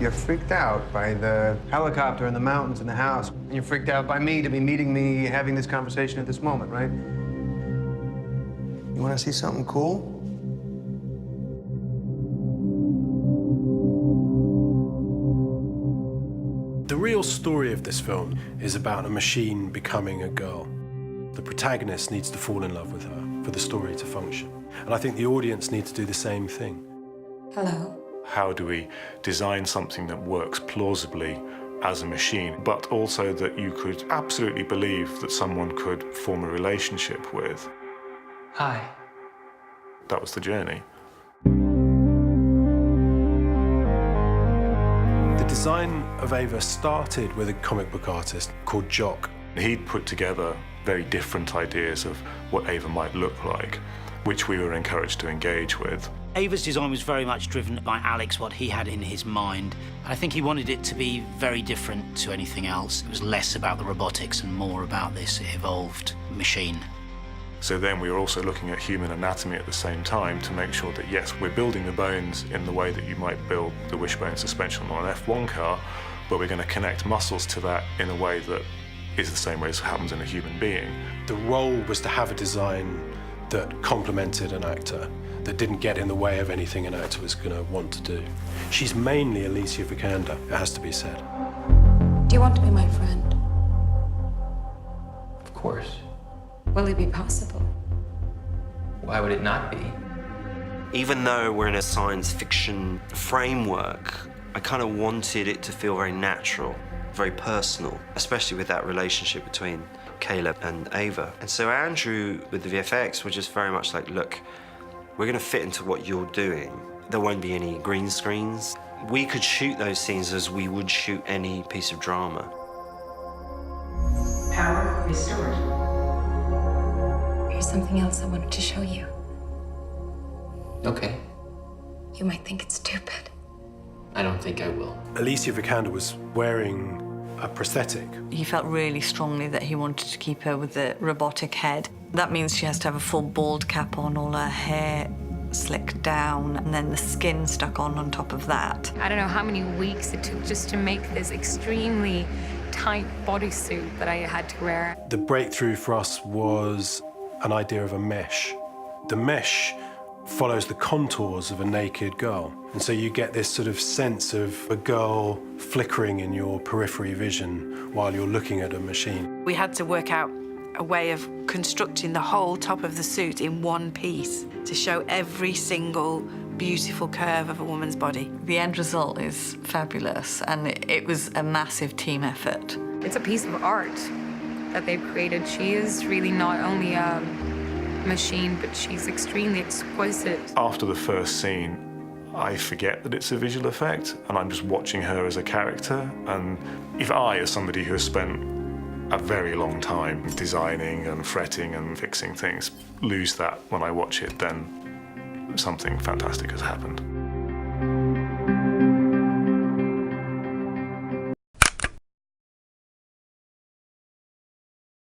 You're freaked out by the helicopter and the mountains and the house. And you're freaked out by me to be meeting me, having this conversation at this moment, right? You want to see something cool? The real story of this film is about a machine becoming a girl. The protagonist needs to fall in love with her for the story to function. And I think the audience needs to do the same thing. Hello. How do we design something that works plausibly as a machine, but also that you could absolutely believe that someone could form a relationship with? Hi. That was the journey. The design of Ava started with a comic book artist called Jock. He'd put together very different ideas of what Ava might look like, which we were encouraged to engage with. Ava's design was very much driven by Alex, what he had in his mind. I think he wanted it to be very different to anything else. It was less about the robotics and more about this evolved machine. So then we were also looking at human anatomy at the same time to make sure that, yes, we're building the bones in the way that you might build the wishbone suspension on an F1 car, but we're going to connect muscles to that in a way that is the same way as happens in a human being. The role was to have a design that complemented an actor, that didn't get in the way of anything an actor was going to want to do. She's mainly Alicia Vikander, it has to be said. Do you want to be my friend? Of course. Will it be possible? Why would it not be? Even though we're in a science fiction framework, I kind of wanted it to feel very natural, very personal, especially with that relationship between Caleb and Ava. And so Andrew, with the VFX, were just very much like, look, we're going to fit into what you're doing. There won't be any green screens. We could shoot those scenes as we would shoot any piece of drama. Power restored. Here's something else I wanted to show you. Okay. You might think it's stupid. I don't think I will. Alicia Vikander was wearing a prosthetic. He felt really strongly that he wanted to keep her with the robotic head. That means she has to have a full bald cap on, all her hair slicked down, and then the skin stuck on top of that. I don't know how many weeks it took just to make this extremely tight bodysuit that I had to wear. The breakthrough for us was an idea of a mesh. The mesh follows the contours of a naked girl. And so you get this sort of sense of a girl flickering in your periphery vision while you're looking at a machine. We had to work out a way of constructing the whole top of the suit in one piece to show every single beautiful curve of a woman's body. The end result is fabulous, and it was a massive team effort. It's a piece of art that they've created. She is really not only a machine, but she's extremely exquisite. After the first scene, I forget that it's a visual effect, and I'm just watching her as a character. And if I, as somebody who has spent a very long time designing and fretting and fixing things, lose that when I watch it, then something fantastic has happened.